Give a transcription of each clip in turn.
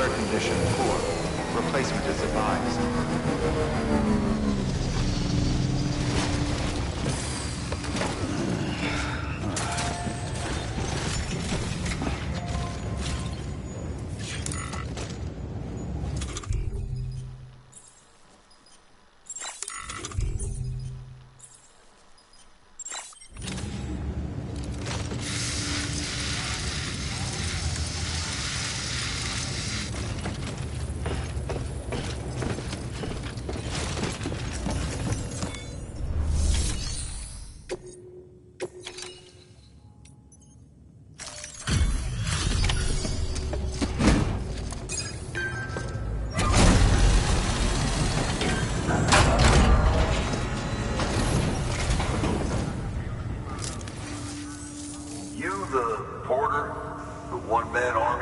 Condition poor. Replacement is advised.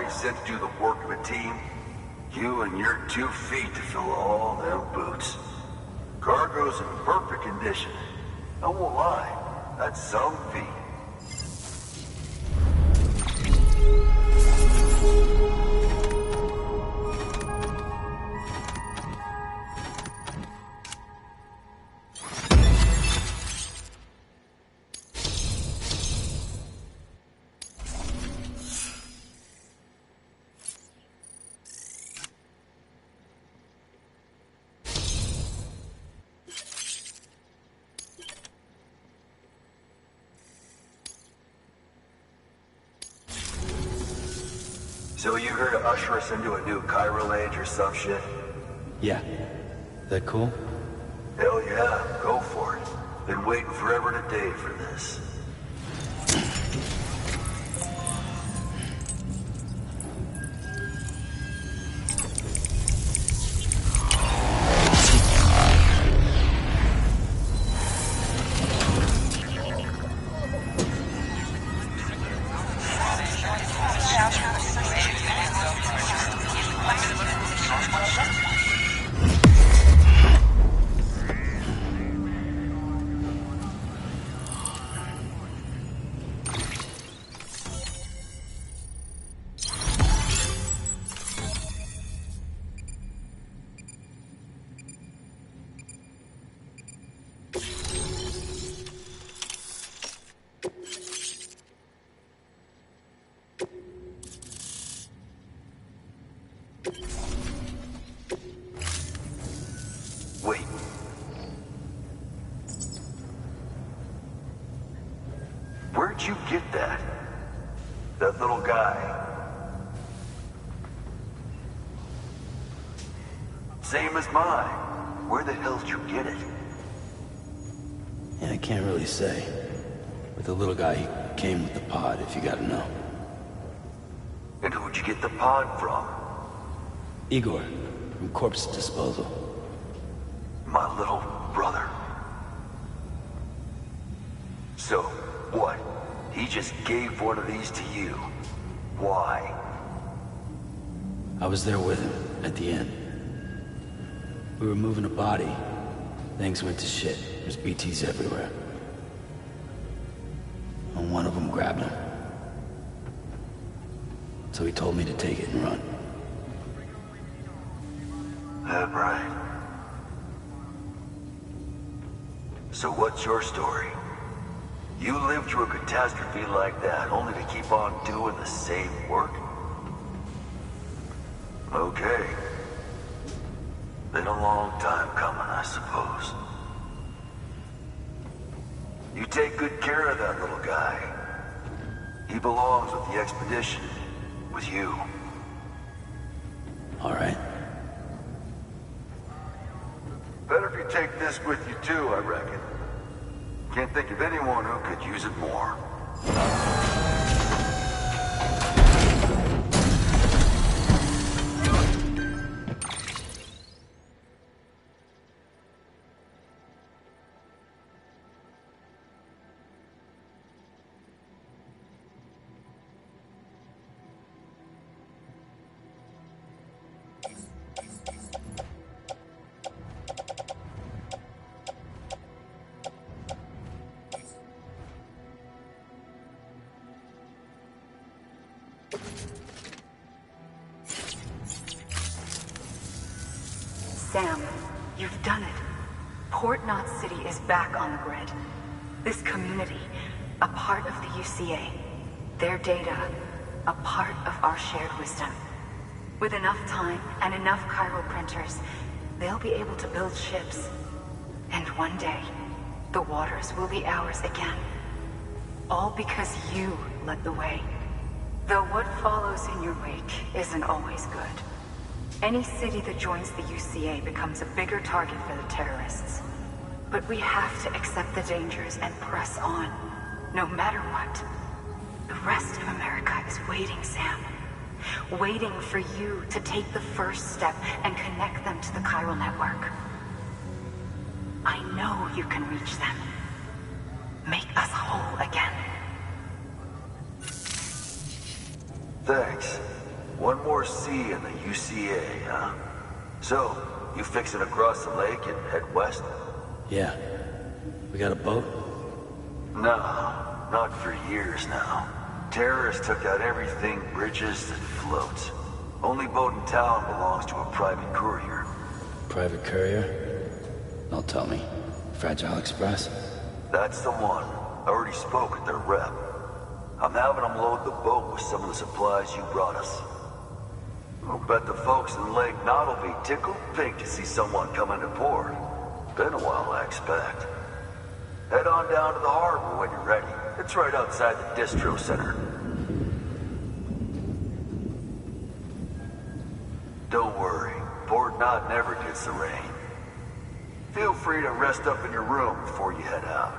Sent to do the work of a team. You and your 2 feet to fill all them boots. Cargo's in perfect condition. I won't lie, that's some feat. So you here to usher us into a new chiral age or some shit? Yeah. That cool? Hell yeah, go for it. Been waiting forever today for this. Wait. Where'd you get that? That little guy? Same as mine. Where the hell did you get it? Yeah, I can't really say. With the little guy, he came with the pod, if you gotta know. And who'd you get the pod from? Igor, from Corpse Disposal. My little brother. So, what? He just gave one of these to you. Why? I was there with him, at the end. We were moving a body. Things went to shit. There's BTs everywhere. And one of them grabbed him. So he told me to take it and run. That right. So what's your story? You lived through a catastrophe like that, only to keep on doing the same work? Okay. Been a long time coming, I suppose. You take good care of that little guy. He belongs with the expedition, with you. All right. Better if you take this with you too, I reckon. Can't think of anyone who could use it more. Sam, you've done it. Port Knot City is back on the grid. This community, a part of the UCA. Their data, a part of our shared wisdom. With enough time and enough chiral printers, they'll be able to build ships. And one day, the waters will be ours again. All because you led the way. Though what follows in your wake isn't always good. Any city that joins the UCA becomes a bigger target for the terrorists. But we have to accept the dangers and press on, no matter what. The rest of America is waiting, Sam. Waiting for you to take the first step and connect them to the chiral network. I know you can reach them. Make us whole again. Thanks. One more C in the UCA, huh? So, you fixing to cross the lake and head west? Yeah. We got a boat? No, not for years now. Terrorists took out everything bridges that floats. Only boat in town belongs to a private courier. Private courier? Don't tell me. Fragile Express? That's the one. I already spoke with their rep. I'm having them load the boat with some of the supplies you brought us. I'll bet the folks in Lake Knot will be tickled pink to see someone come into port. Been a while, I expect. Head on down to the harbor when you're ready. It's right outside the distro center. Don't worry, Port Knot never gets the rain. Feel free to rest up in your room before you head out.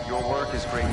Your work is great.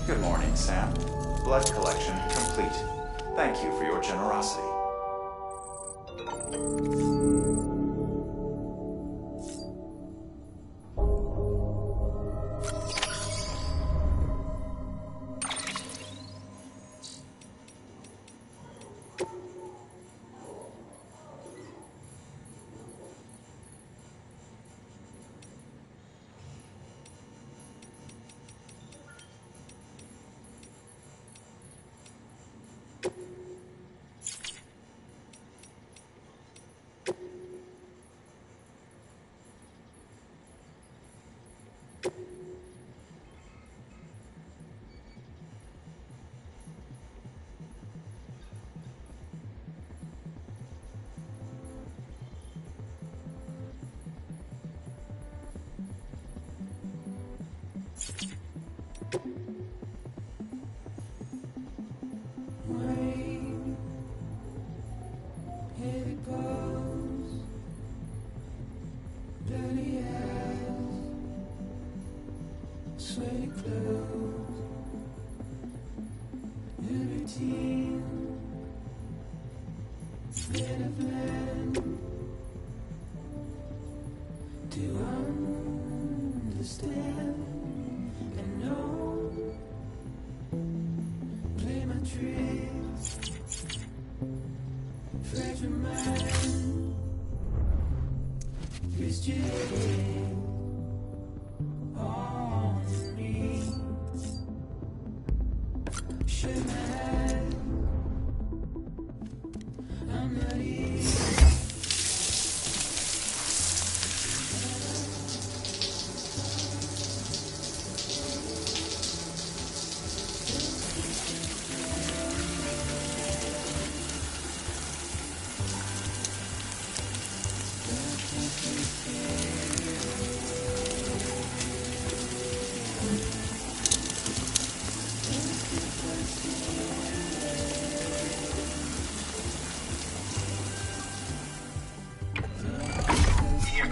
Good morning, Sam. Blood collection complete. Thank you for your generosity.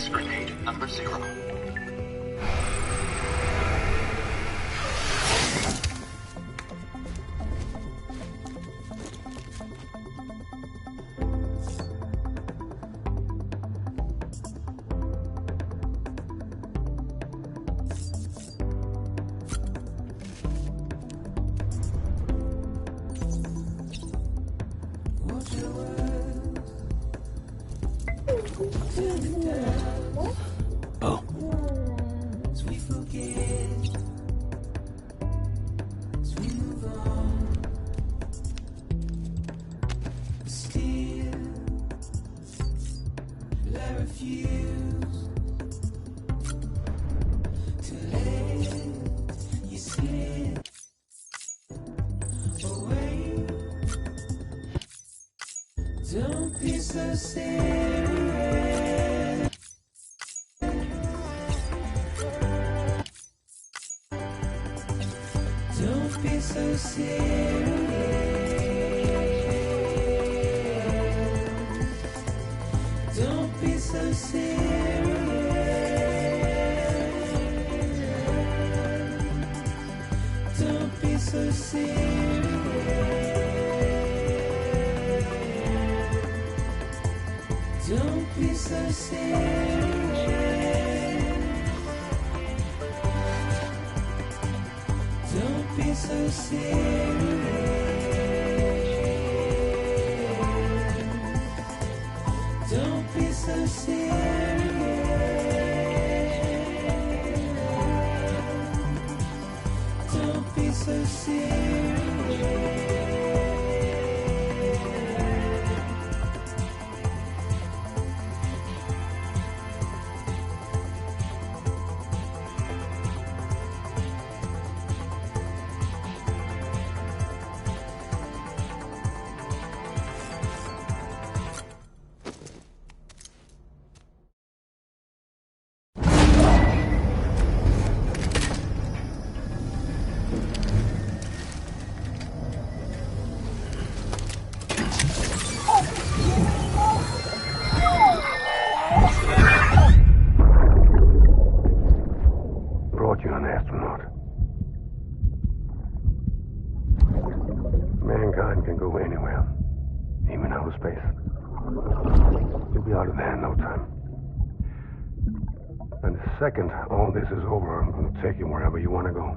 Grenade number 0. Oh. Don't be so serious. Don't be so serious. Don't be so serious. Don't be so serious. Don't be so serious. Don't be so serious. Don't be so serious. Don't be so serious. Brought you an astronaut. Mankind can go anywhere, even outer space. You'll be out of there in no time. And the second all this is over, I'm going to take you wherever you want to go.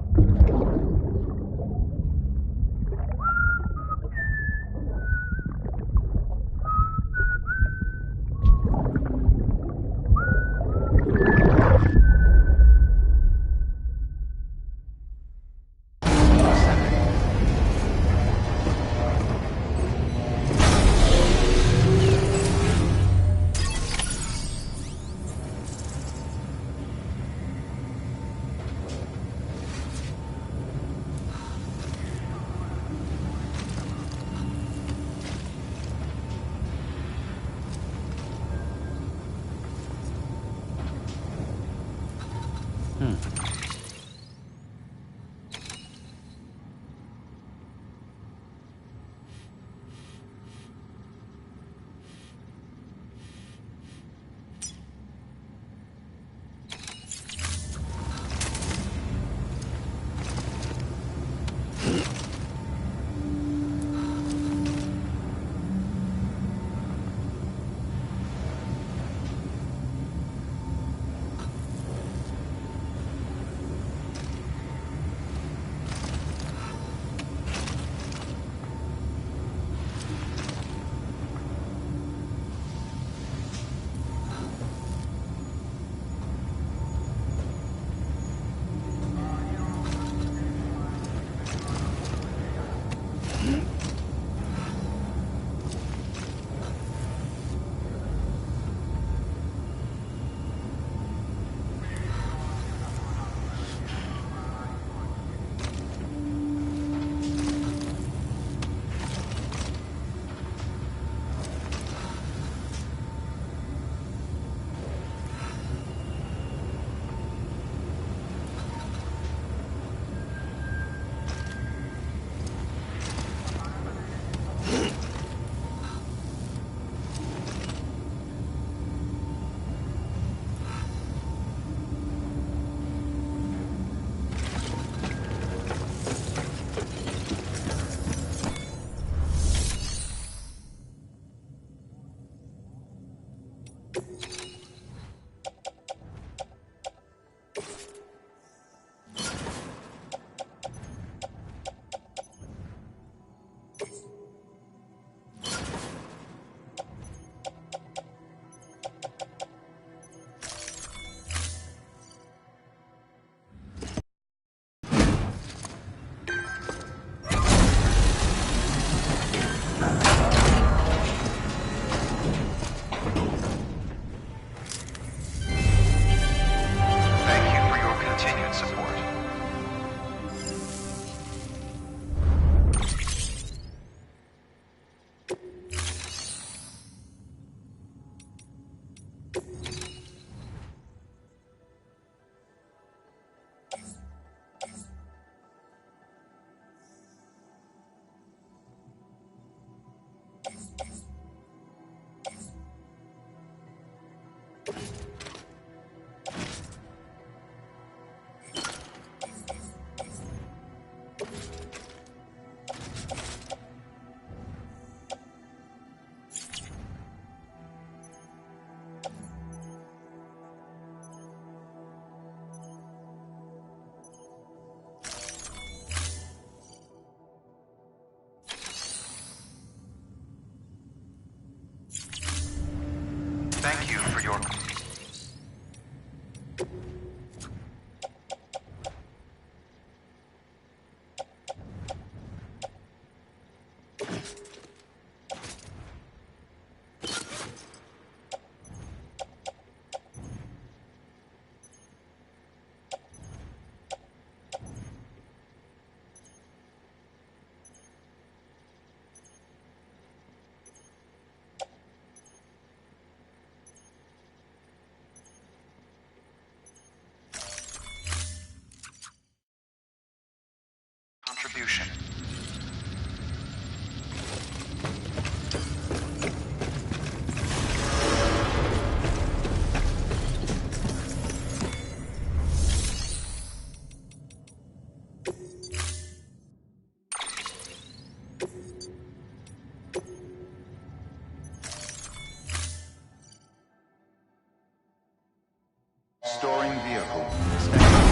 Restoring vehicle. Stand by.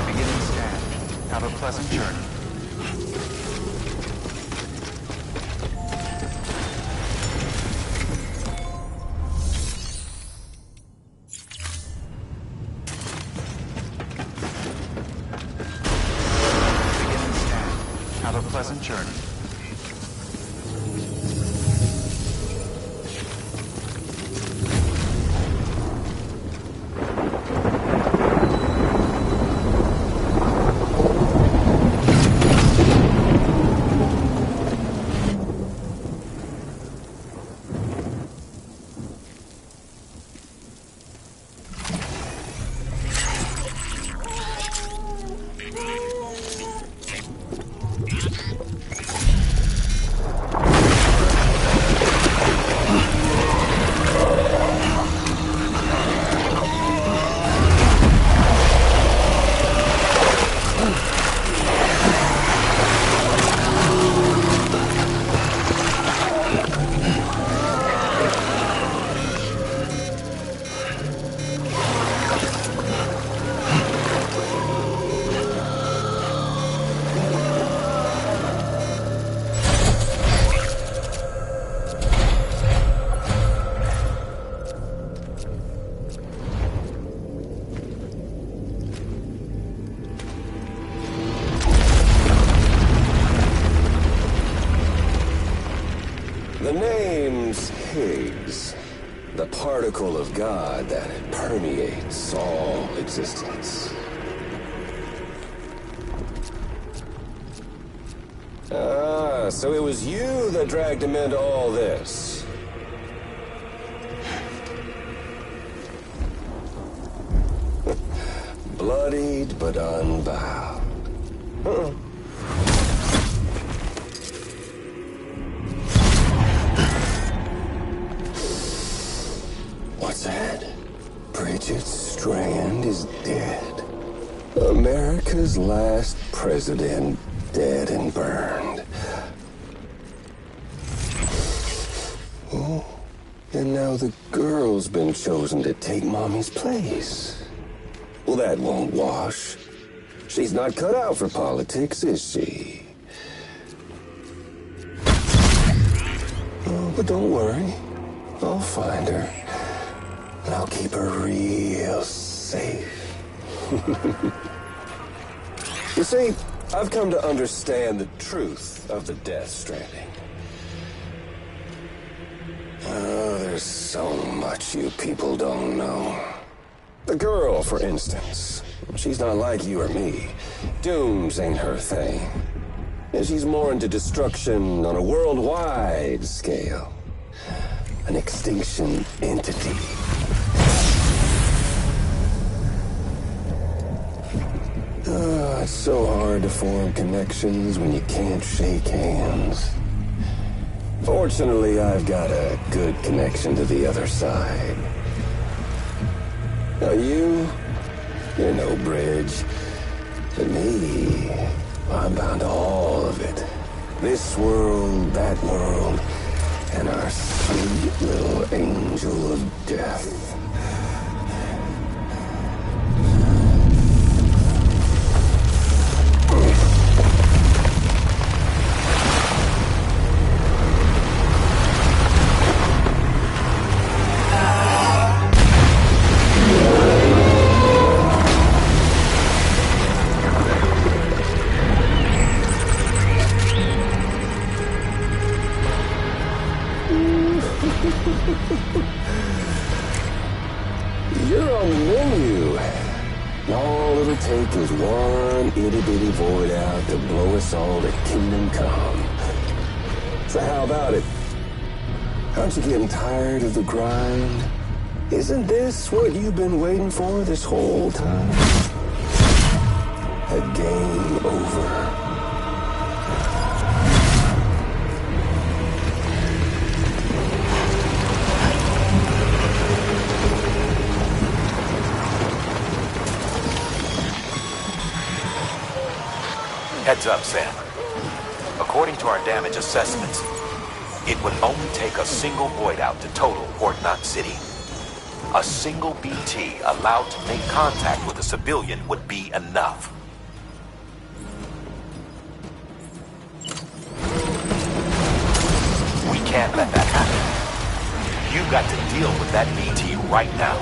Beginning scan. Have a pleasant journey. Have a pleasant journey. The name's Higgs, the particle of God that permeates all existence. Ah, so it was you that dragged him into all this. Bloodied but unbowed. What's that? Bridget Strand is dead. America's last president dead and burned. Oh, and now the girl's been chosen to take Mommy's place. Well, that won't wash. She's not cut out for politics, is she? Oh, but don't worry. I'll find her. And I'll keep her real safe. You see, I've come to understand the truth of the Death Stranding. Oh, there's so much you people don't know. The girl, for instance, she's not like you or me. Dooms ain't her thing. And she's more into destruction on a worldwide scale. An extinction entity. It's so hard to form connections when you can't shake hands. Fortunately, I've got a good connection to the other side. Now you're no bridge. But me, I'm bound to all of it. This world, that world, and our sweet little angel of death. You're on the menu. All it'll take is one itty-bitty void out to blow us all to kingdom come. So how about it? Aren't you getting tired of the grind? Isn't this what you've been waiting for this whole time? A game over. Heads up, Sam. According to our damage assessments, it would only take a single void out to total Port Knot City. A single BT allowed to make contact with a civilian would be enough. We can't let that happen. You've got to deal with that BT right now.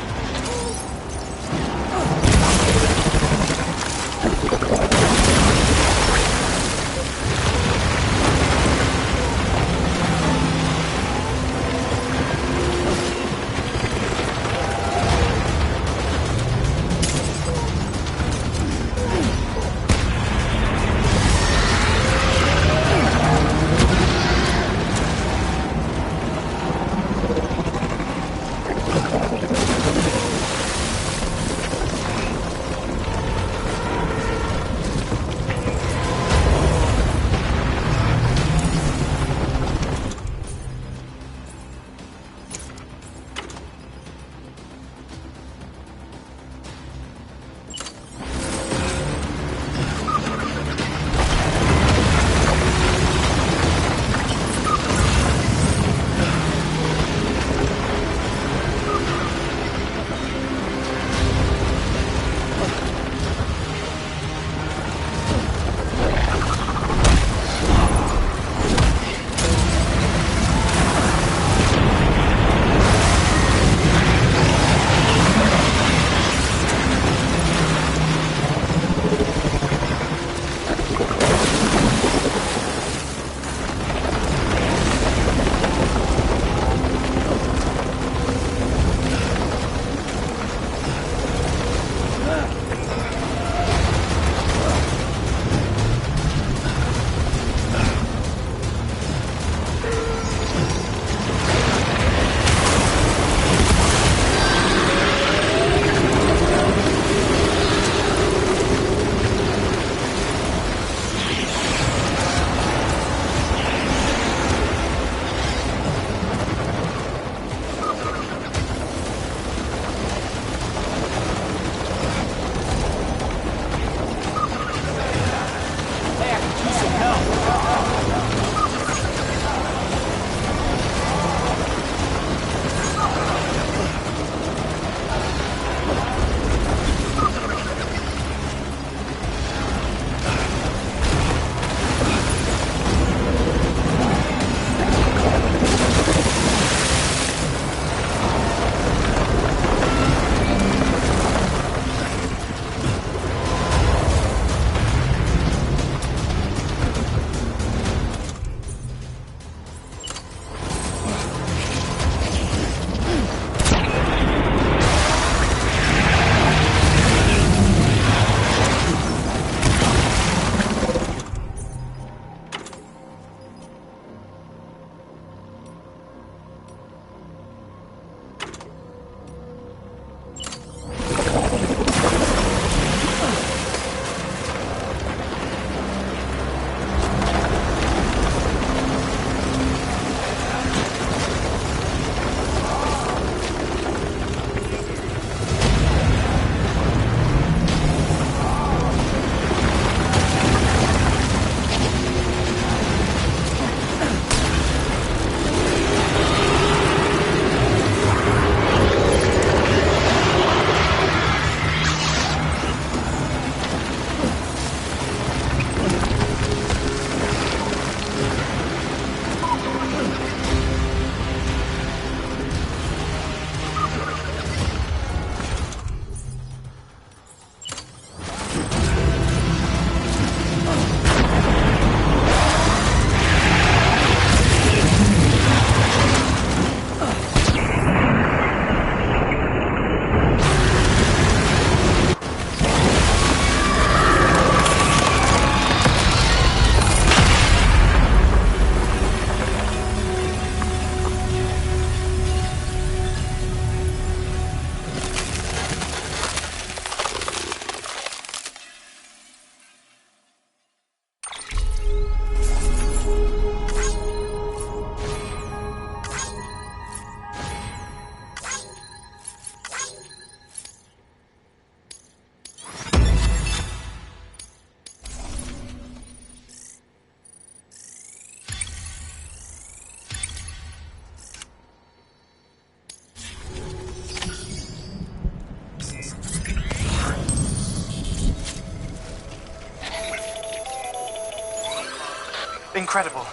Incredible.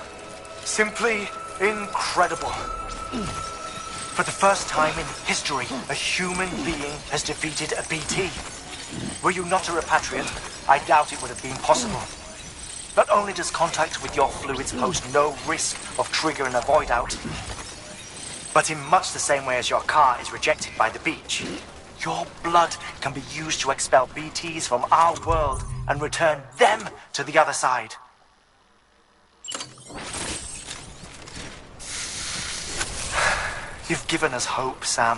Simply incredible. For the first time in history, a human being has defeated a BT. Were you not a repatriant, I doubt it would have been possible. Not only does contact with your fluids pose no risk of triggering a void out, but in much the same way as your car is rejected by the beach, your blood can be used to expel BTs from our world and return them to the other side. You've given us hope, Sam.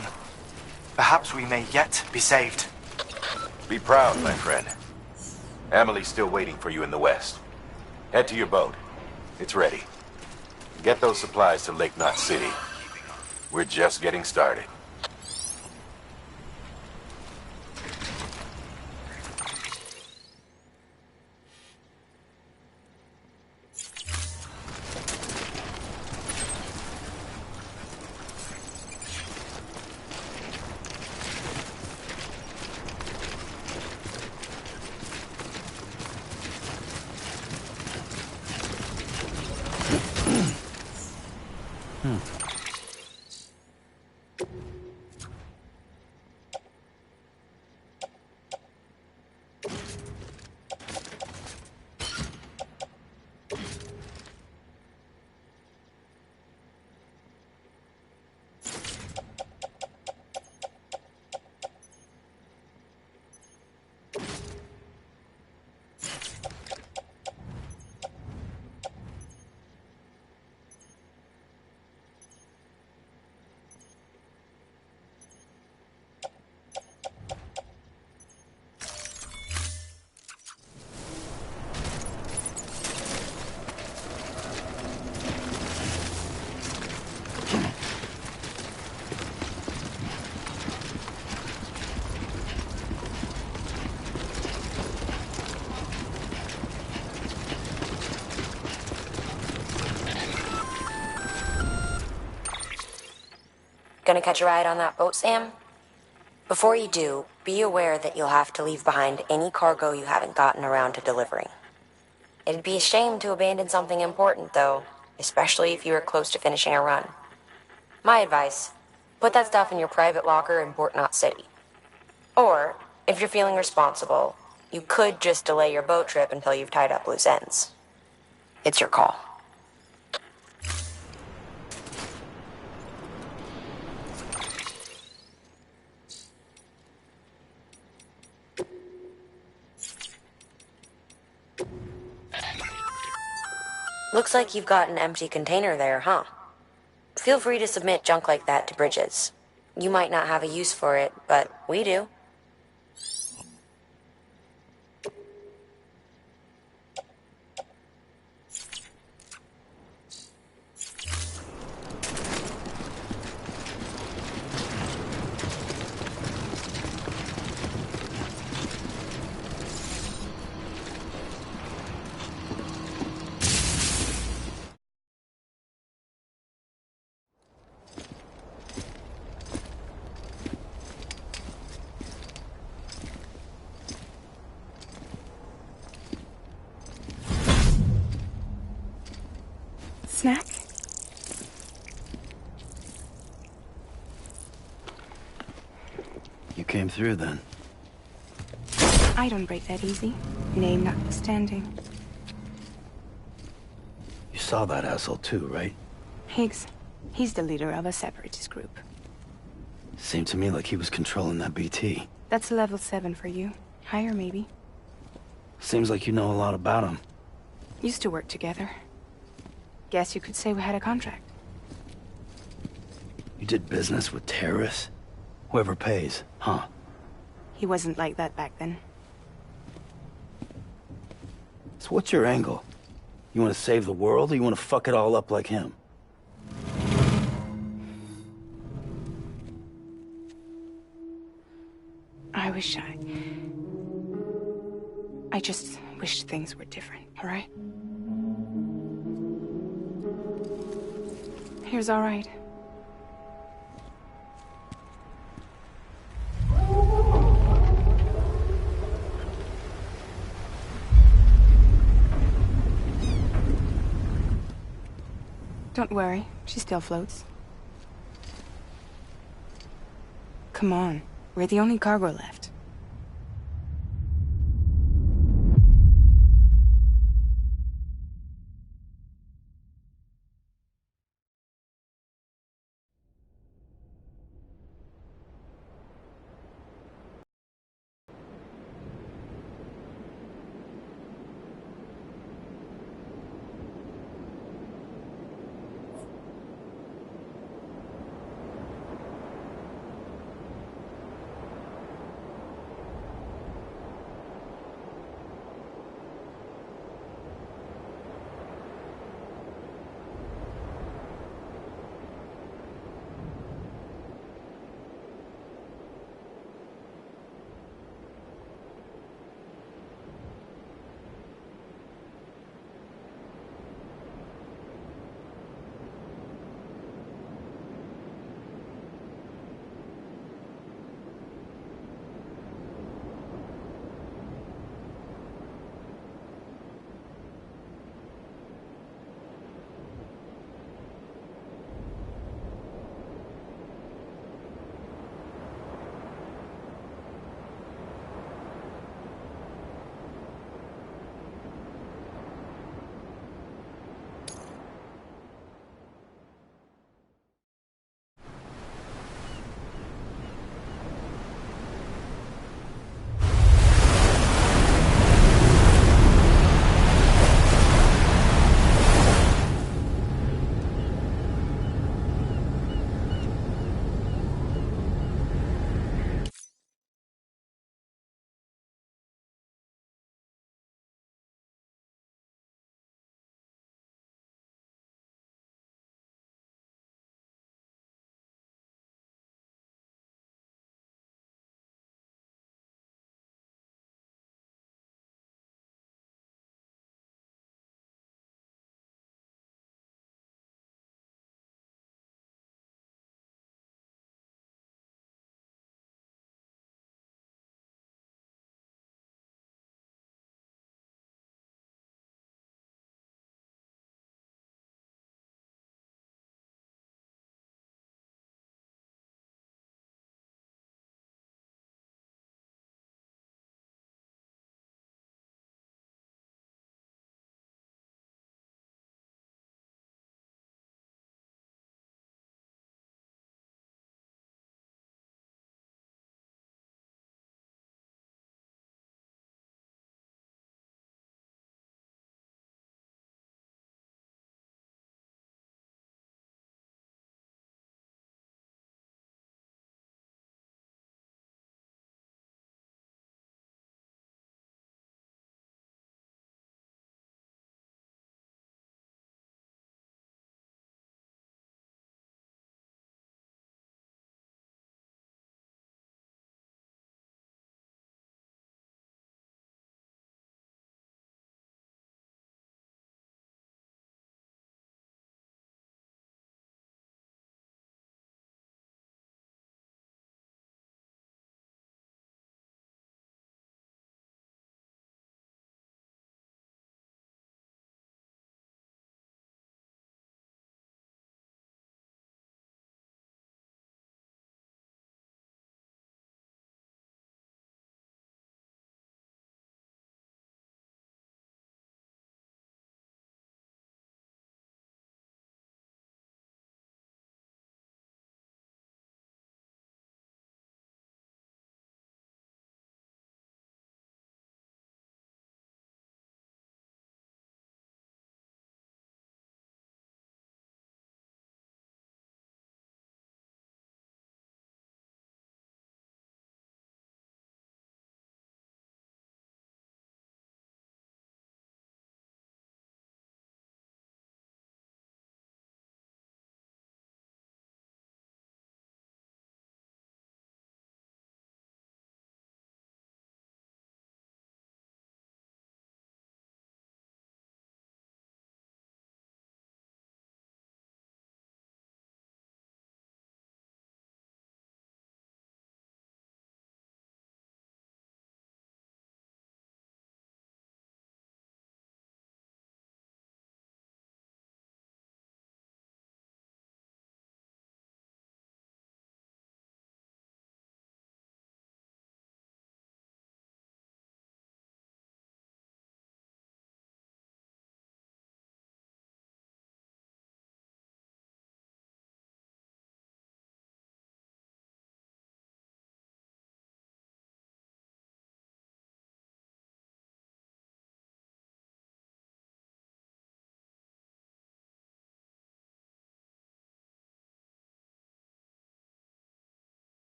Perhaps we may yet be saved. Be proud, my friend. Emily's still waiting for you in the west. Head to your boat. It's ready. Get those supplies to Lake Knot City. We're just getting started. Gonna catch a ride on that boat, Sam? Before you do, be aware that you'll have to leave behind any cargo you haven't gotten around to delivering. It'd be a shame to abandon something important, though, especially if you were close to finishing a run. My advice, put that stuff in your private locker in Port Knot City. Or, if you're feeling responsible, you could just delay your boat trip until you've tied up loose ends. It's your call. Looks like you've got an empty container there, huh? Feel free to submit junk like that to Bridges. You might not have a use for it, but we do. Snack? You came through then. I don't break that easy. Name notwithstanding. You saw that asshole too, right? Higgs. He's the leader of a separatist group. Seemed to me like he was controlling that BT. That's level 7 for you. Higher, maybe. Seems like you know a lot about him. Used to work together. Guess you could say we had a contract. You did business with terrorists? Whoever pays, huh? He wasn't like that back then. So what's your angle? You want to save the world, or you want to fuck it all up like him? I just wished things were different, all right? Here's all right. Don't worry, she still floats. Come on, we're the only cargo left.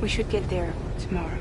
We should get there tomorrow.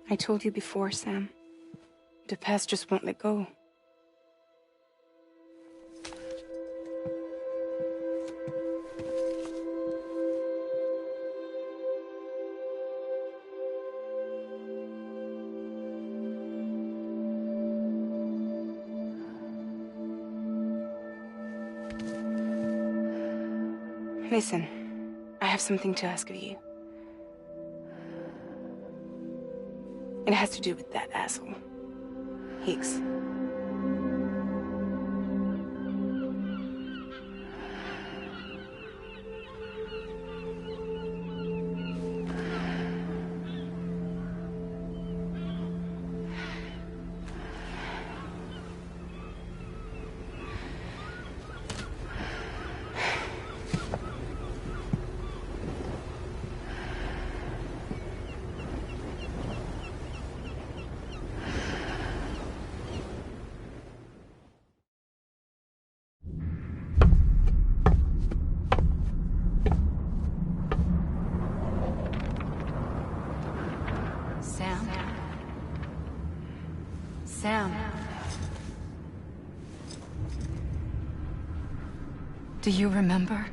I told you before, Sam. The past just won't let go. Listen, I have something to ask of you. It has to do with that asshole, Higgs. Sam. Do you remember?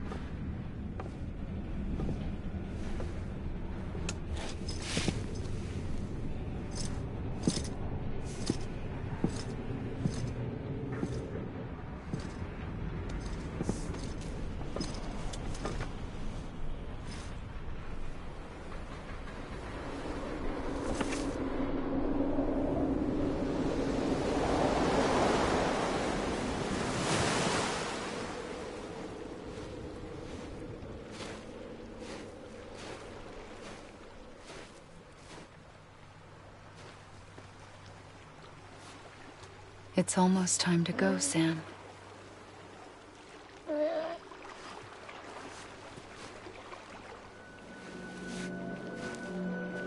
It's almost time to go, Sam.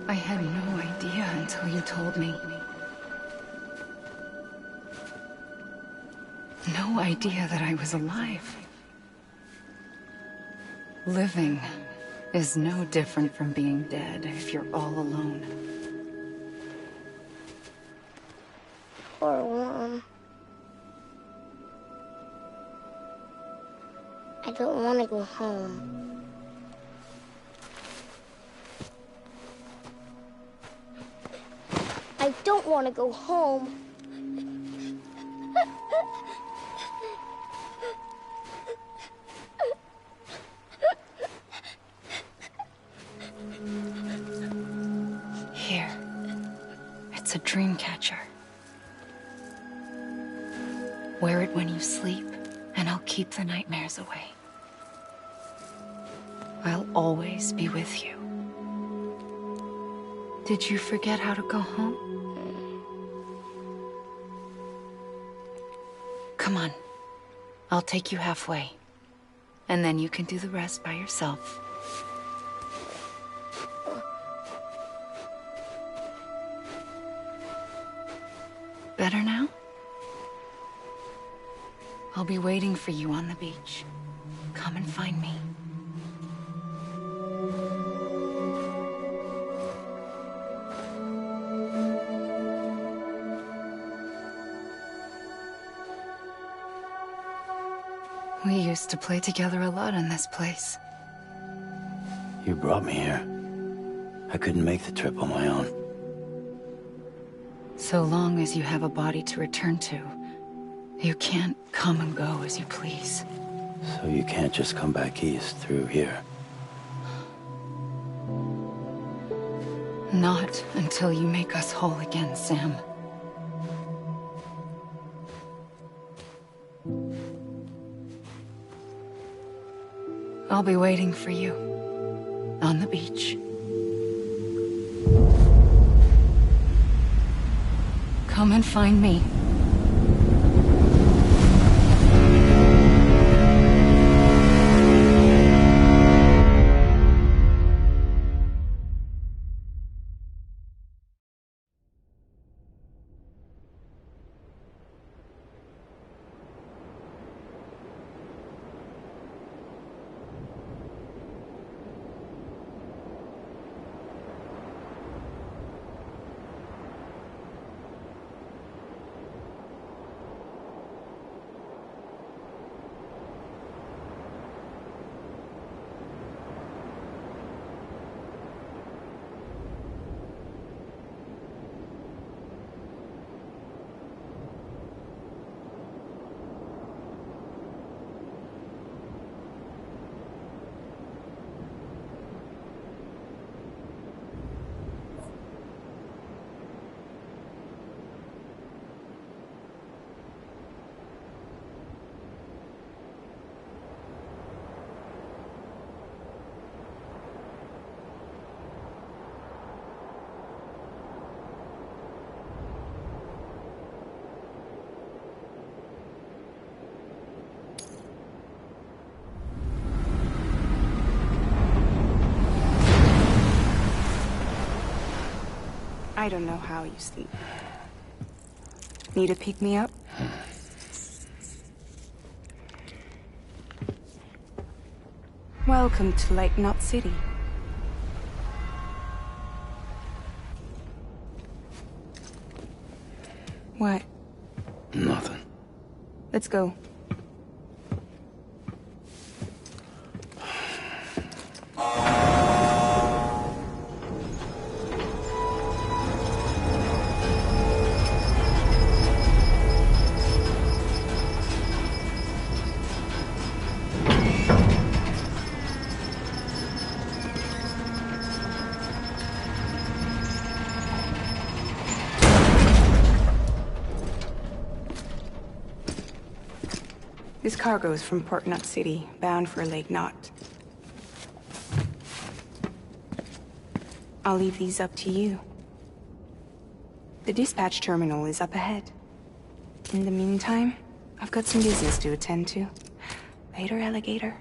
I had no idea until you told me. No idea that I was alive. Living is no different from being dead if you're all alone. Poor Mom. I don't want to go home. I don't want to go home. Here. It's a dream catcher. Wear it when you sleep, and I'll keep the nightmares away. I'll always be with you. Did you forget how to go home? Come on. I'll take you halfway. And then you can do the rest by yourself. Better now? I'll be waiting for you on the beach. Come and find me. We used to play together a lot in this place. You brought me here. I couldn't make the trip on my own. So long as you have a body to return to, you can't come and go as you please. So you can't just come back east through here? Not until you make us whole again, Sam. I'll be waiting for you on the beach. Come and find me. I don't know how you sleep. Need to pick me up? Welcome to Lake Knot City. What? Nothing. Let's go. This cargo is from Port Knot City, bound for Lake Knot. I'll leave these up to you. The dispatch terminal is up ahead. In the meantime, I've got some business to attend to. Later, alligator.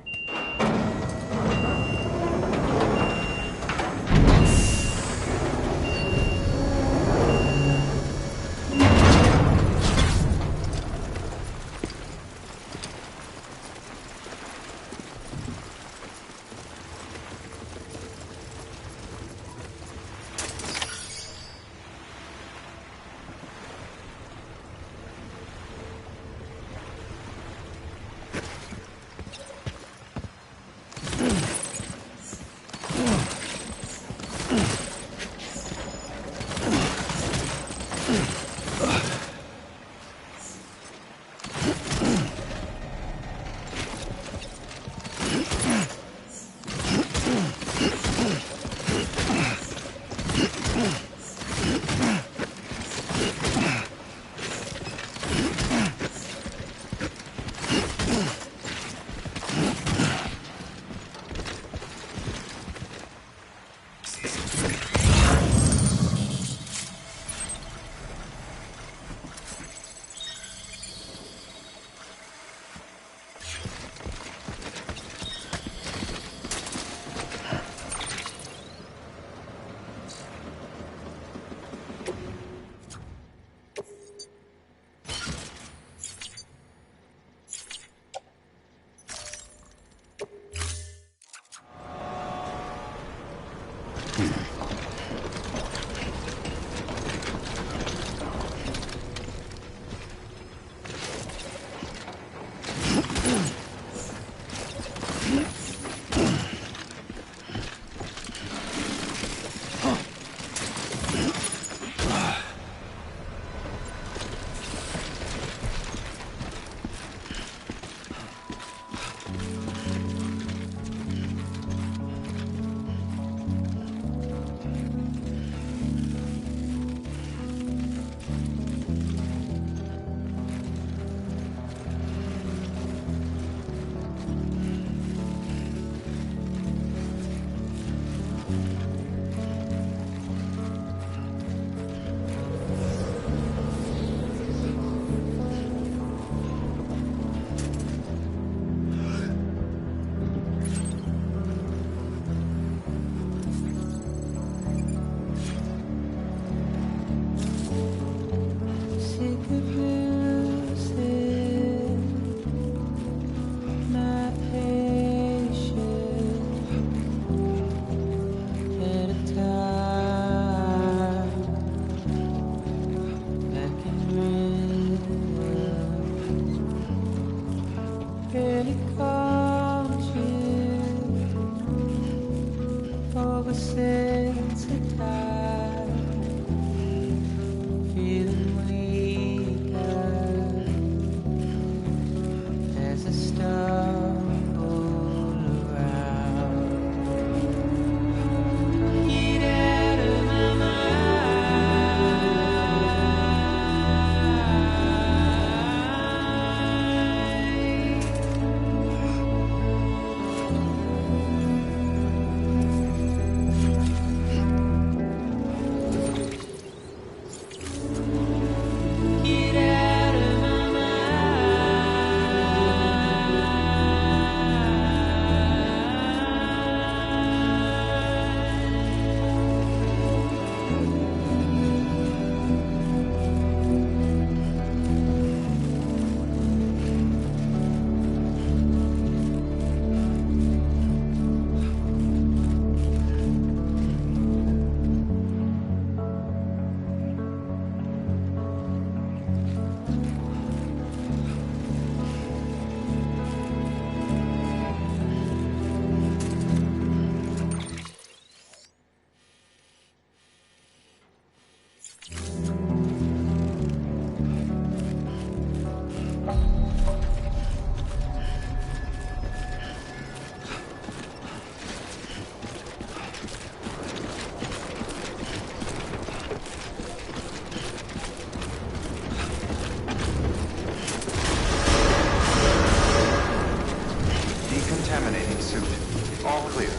Decontaminating suit. All clear.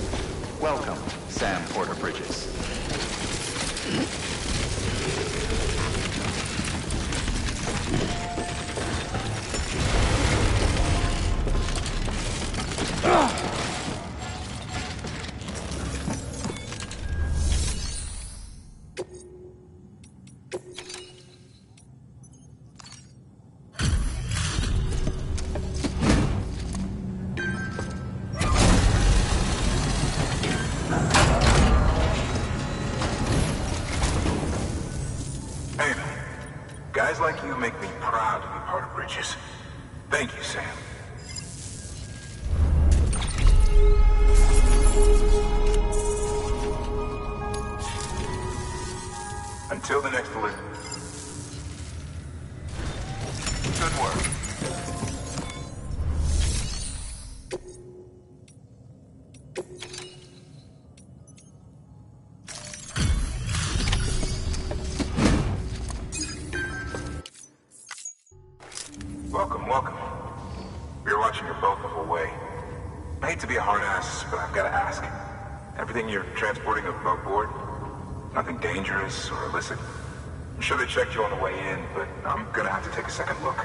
Welcome, Sam Porter Bridges. Guys like you make me proud to be part of Bridges. Thank you, Sam. Until the next delivery. Good work. Welcome. You're watching your boat the whole way. I hate to be a hard ass, but I've got to ask. Everything you're transporting aboard? Nothing dangerous or illicit? I'm sure they checked you on the way in, but I'm gonna have to take a second look.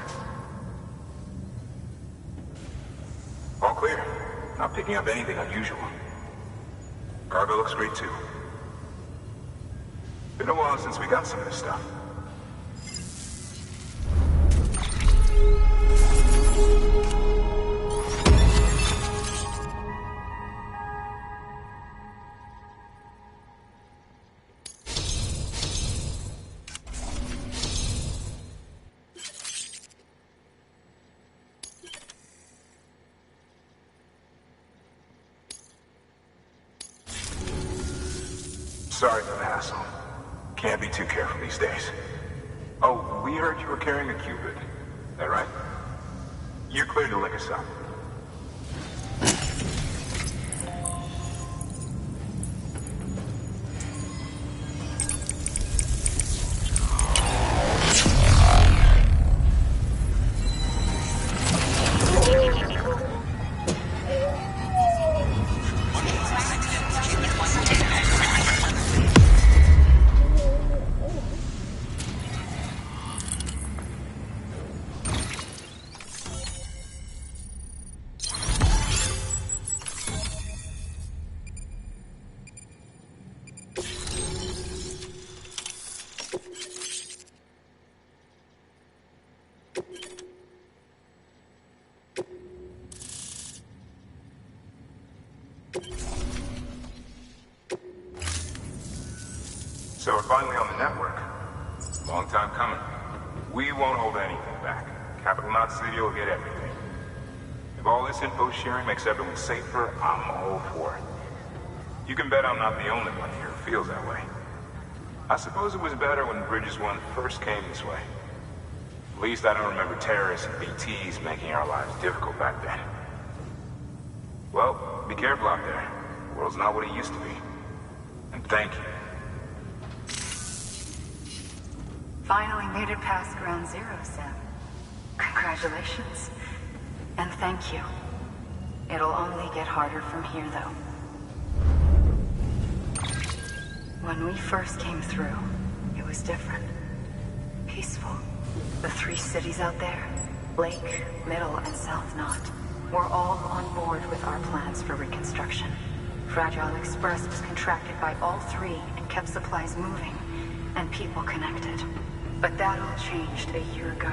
All clear. Not picking up anything unusual. Cargo looks great too. Been a while since we got some of this stuff. Sorry for the hassle. Can't be too careful these days. Oh, we heard you were carrying a Cupid. That right? You're clear to lick us up. So we're finally on the network. Long time coming. We won't hold anything back. Capital Knot City will get everything. If all this info sharing makes everyone safer, I'm all for it. You can bet I'm not the only one here who feels that way. I suppose it was better when Bridges 1 first came this way. At least I don't remember terrorists and BTs making our lives difficult back then. Well, be careful out there. The world's not what it used to be. And thank you. Finally made it past Ground Zero, Sam. Congratulations. And thank you. It'll only get harder from here, though. When we first came through, it was different. Peaceful. The 3 cities out there, Lake, Middle, and South Knot, were all on board with our plans for reconstruction. Fragile Express was contracted by all 3 and kept supplies moving, and people connected. But that all changed a year ago,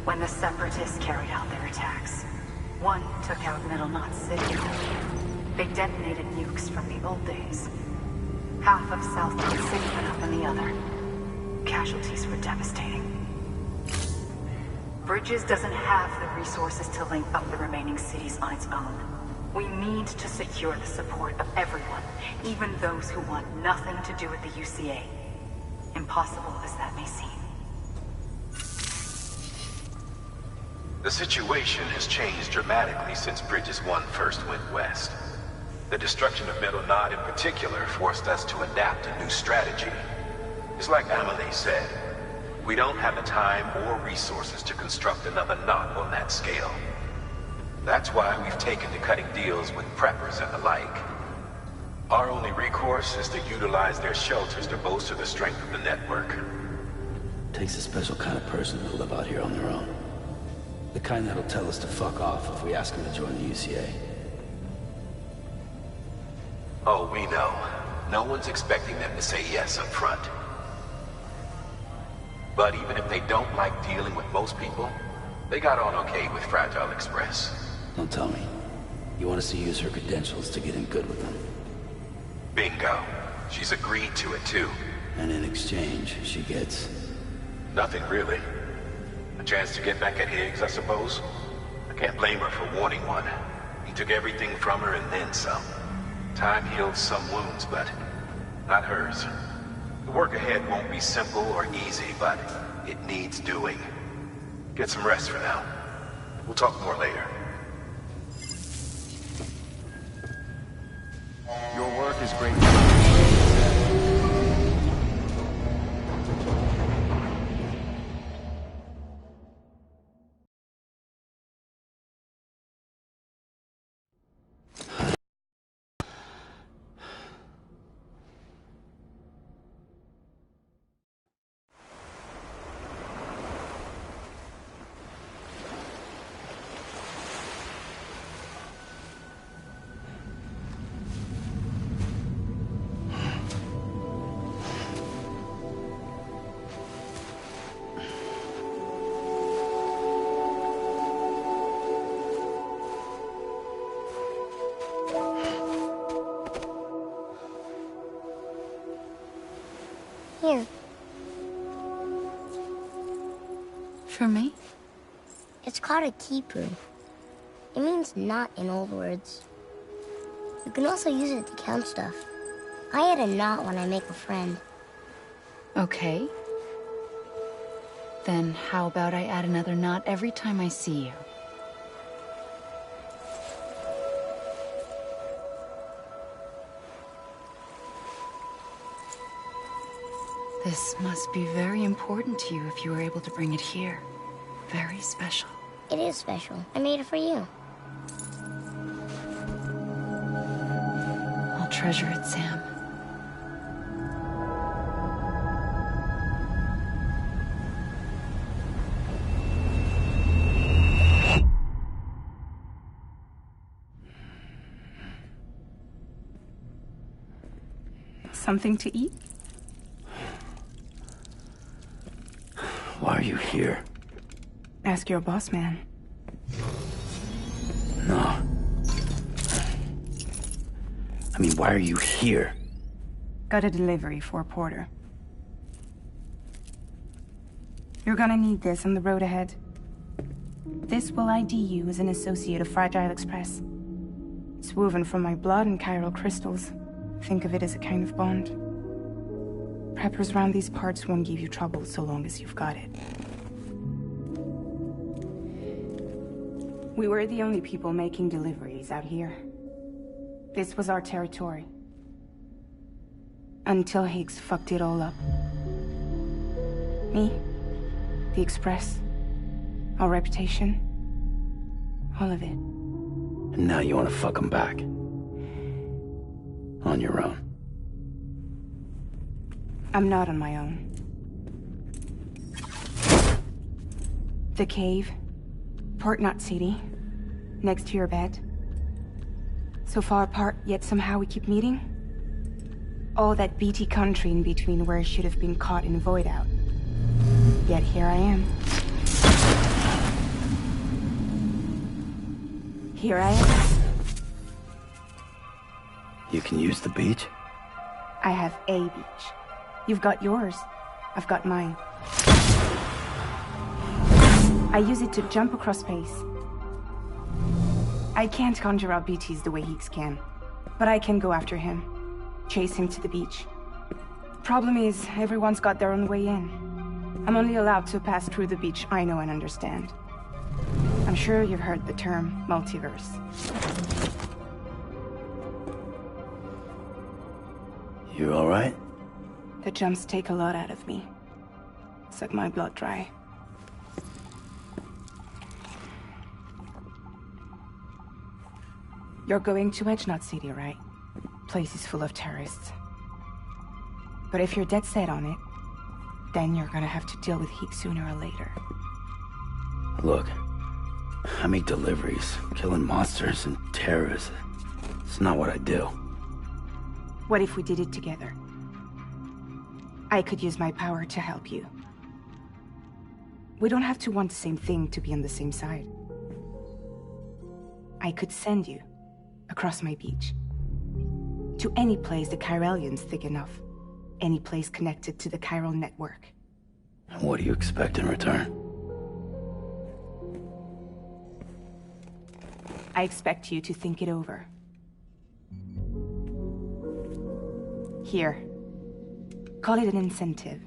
when the Separatists carried out their attacks. One took out Middle Knot City. They detonated nukes from the old days. Half of South Knot City went up in the other. Casualties were devastating. Bridges doesn't have the resources to link up the remaining cities on its own. We need to secure the support of everyone, even those who want nothing to do with the UCA. Impossible as that may seem. The situation has changed dramatically since Bridges 1 first went west. The destruction of Middle Knot in particular forced us to adapt a new strategy. It's like Amelie said, we don't have the time or resources to construct another knot on that scale. That's why we've taken to cutting deals with preppers and the like. Our only recourse is to utilize their shelters to bolster the strength of the network. Takes a special kind of person to live out here on their own. The kind that'll tell us to fuck off if we ask them to join the UCA. Oh, we know. No one's expecting them to say yes up front. But even if they don't like dealing with most people, they got on okay with Fragile Express. Don't tell me. You want us to use her credentials to get in good with them? Bingo. She's agreed to it too. And in exchange, she gets... Nothing really. A chance to get back at Higgs, I suppose. I can't blame her for wanting one. He took everything from her and then some. Time healed some wounds, but not hers. The work ahead won't be simple or easy, but it needs doing. Get some rest for now. We'll talk more later. Your work is great. Here. For me? It's called a kipu. It means knot in old words. You can also use it to count stuff. I add a knot when I make a friend. Okay. Then how about I add another knot every time I see you? This must be very important to you if you were able to bring it here. Very special. It is special. I made it for you. I'll treasure it, Sam. Something to eat? Why are you here? Ask your boss man. No. I mean, why are you here? Got a delivery for a porter. You're gonna need this on the road ahead. This will ID you as an associate of Fragile Express. It's woven from my blood and chiral crystals. Think of it as a kind of bond. Preppers around these parts won't give you trouble so long as you've got it. We were the only people making deliveries out here. This was our territory. Until Higgs fucked it all up. Me, the Express, our reputation, all of it. And now you want to fuck him back. On your own. I'm not on my own. The cave, Port Knot City, next to your bed. So far apart, yet somehow we keep meeting. All that BT country in between where I should have been caught in void out. Yet here I am. Here I am. You can use the beach? I have a beach. You've got yours. I've got mine. I use it to jump across space. I can't conjure up BTs the way Higgs can, but I can go after him, chase him to the beach. Problem is, everyone's got their own way in. I'm only allowed to pass through the beach I know and understand. I'm sure you've heard the term multiverse. You all right? The jumps take a lot out of me. Suck my blood dry. You're going to Edge Knot City, right? Place is full of terrorists. But if you're dead set on it, then you're gonna have to deal with Higgs sooner or later. Look, I make deliveries, killing monsters and terrorists. It's not what I do. What if we did it together? I could use my power to help you. We don't have to want the same thing to be on the same side. I could send you across my beach. To any place the Chiralian's thick enough. Any place connected to the chiral network. And what do you expect in return? I expect you to think it over. Here. Call it an incentive.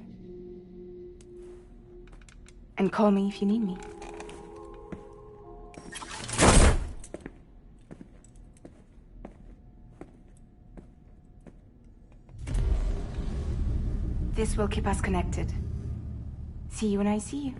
And call me if you need me. This will keep us connected. See you when I see you.